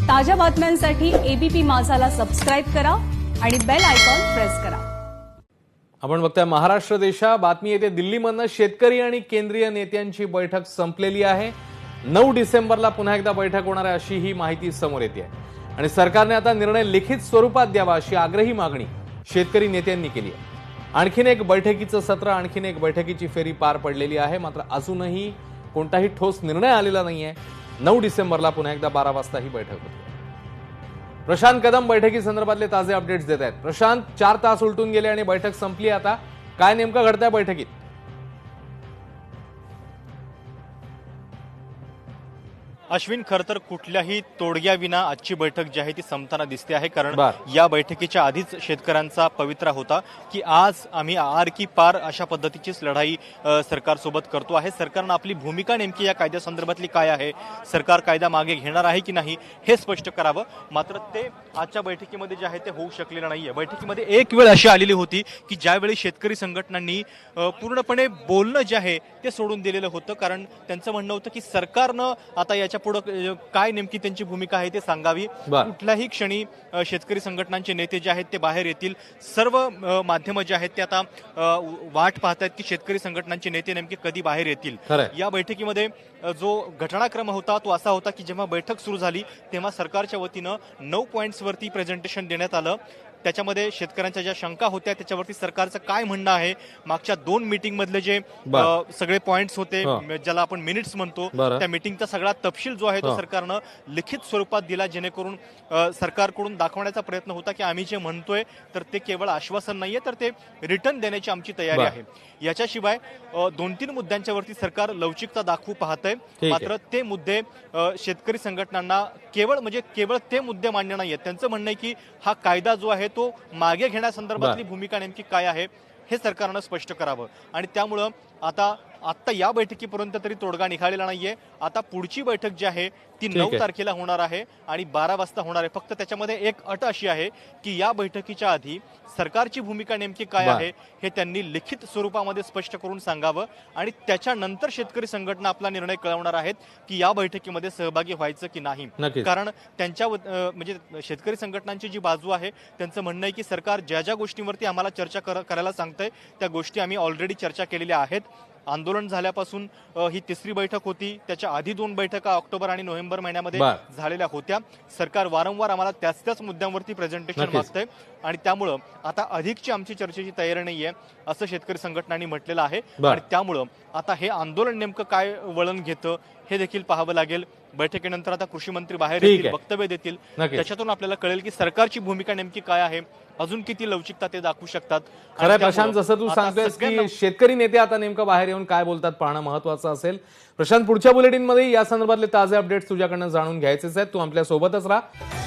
ताज्या बातम्यांसाठी ABP माझाला subscribe करा आणि बेल आयकॉन प्रेस करा। आपण बघताय महाराष्ट्र देशा। बातमी येते दिल्लीमधनं शेतकरी आणि केंद्रीय नेत्यांची बैठक संपलेली आहे। 9 डिसेंबरला पुन्हा एकदा बैठक होणार आहे अशी ही माहिती समोर येते आहे आणि सरकारने आता निर्णय लिखित स्वरूपात द्यावा अशी आग्रही मागणी शेतकरी नेत्यांनी केली आहे। आणखीन एक बैठकीचं सत्र, आणखीन एक बैठकीची फेरी पार पडलेली आहे, मात्र अजूनही कोणताही ठोस निर्णय आलेला नाहीये। 9 डिसेंबरला पुन्हा एकदा 12 वाजता ही बैठक होती। प्रशांत कदम बैठकी संदर्भातले ताजे अपडेट्स देत आहेत। प्रशांत, 4 तास उलटून गेले आणि बैठक संपली, आता काय नेमकं घडतंय बैठकीत? अश्विन, खरं तर कुठल्याही तोडग्याविना आजची बैठक जी आहे ती संपताना दिसते आहे, कारण या बैठकीच्या आधीच शेतकऱ्यांचा पवित्रा होता की आज आम्ही आर की पार अशा पद्धतीचीच लढाई सरकारसोबत करतो आहे। सरकारनं आपली भूमिका नेमकी या कायद्यासंदर्भातली काय आहे, सरकार कायदा मागे घेणार आहे की नाही हे स्पष्ट करावं, मात्र ते आजच्या बैठकीमध्ये जे आहे ते होऊ शकलेलं नाहीये। बैठकीमध्ये एक वेळ अशी आलेली होती की ज्यावेळी शेतकरी संघटनांनी पूर्णपणे बोलणं जे आहे ते सोडून दिलेलं होतं, कारण त्यांचं म्हणणं होतं की सरकारनं आता याच्या पुढे काय नेमकी त्यांची भूमिका आहे ते सांगावी। कुठल्याही क्षणी शेतकरी संघटनांचे नेते जे आहेत ते बाहेर येतील। सर्व माध्यम जे आहेत ते आता वाट पाहतात की शेतकरी संघटनांचे नेते नेमके कधी बाहेर येतील। या बैठकीमध्ये जो घटनाक्रम होता तो असा होता की जेव्हा बैठक सुरू झाली तेव्हा सरकारच्या वतीनं 9 पॉइंट्सवरती प्रेझेंटेशन देण्यात आलं। त्याच्यामध्ये शेतकऱ्यांच्या ज्या शंका होत्या त्याच्यावरती सरकारचं काय म्हणणं आहे, मागच्या 2 मीटिंग मधले जे सगळे पॉइंट्स होते, ज्याला आपण मिनिट्स म्हणतो, त्या मीटिंगचा सगळा तपशील जो आहे तो सरकारनं लिखित स्वरूपात दिला, जेणेकरून सरकारकडून दाखवण्याचा प्रयत्न होता की आम्ही जे म्हणतोय तर ते केवळ आश्वासन नाहीये, तर ते रिटर्न देण्याची आमची तयारी आहे। याच्याशिवाय 2-3 मुद्द्यांच्यावरती सरकार लवचिकता दाखवू पाहतंय, मात्र ते मुद्दे शेतकरी संघटनांना केवळ ते मुद्दे मान्य नाहीयेत। त्यांचं म्हणणं आहे की हा कायदा जो आहे तो मागे घेण्यासंदर्भातली भूमिका नेमकी काय आहे हे सरकारनं स्पष्ट करावं। आणि त्यामुळं आता या बैठकीपर्यंत तरी तोडगा निघालेला नाहीये। आता पुढची बैठक जी आहे ती 9 तारखेला होणार आहे आणि 12 वाजता होणार आहे। फक्त त्याच्यामध्ये एक अट अशी आहे की या बैठकीच्या आधी सरकारची भूमिका नेमकी काय आहे हे त्यांनी लिखित स्वरूपामध्ये स्पष्ट करून सांगावं आणि त्याच्यानंतर शेतकरी संघटना आपला निर्णय कळवणार आहेत की या बैठकीमध्ये सहभागी व्हायचं की नाही। कारण त्यांच्या म्हणजे शेतकरी संघटनांची जी बाजू आहे त्यांचं म्हणणं आहे की सरकार ज्या ज्या गोष्टींवरती आम्हाला चर्चा करायला सांगतंय त्या गोष्टी आम्ही ऑलरेडी चर्चा केलेल्या आहेत। आंदोलन झाल्यापासून ही 3री बैठक होती, त्याच्या आधी 2 बैठका ऑक्टोबर आणि नोव्हेंबर महिन्यामध्ये झालेल्या होत्या। सरकार वारंवार आम्हाला त्याच मुद्द्यांवरती प्रेझेंटेशन मागतंय आणि त्यामुळं आता अधिकची आमची चर्चेची तयारी नाहीये असं शेतकरी संघटनांनी म्हटलेलं आहे। आणि त्यामुळं आता हे आंदोलन नेमकं काय वळण घेतं हे देखील पाहावं लागेल। बैठकीनंतर आता कृषी मंत्री बाहेर येतील, वक्तव्य देतील, त्याच्यातून आपल्याला कळेल की सरकारची भूमिका नेमकी काय आहे, अजून किती लवचिकता ते दाखवू शकतात। खरं प्रशांत, जसं तू सांगतोयस की शेतकरी नेते आता नेमकं बाहेर येऊन काय बोलतात पाहणं महत्त्वाचं असेल। प्रशांत, पुढच्या बुलेटिनमध्ये या संदर्भातले ताजे अपडेट्स तुझ्याकडनं जाणून घ्यायचेच आहेत, तू आपल्या सोबतच राहा।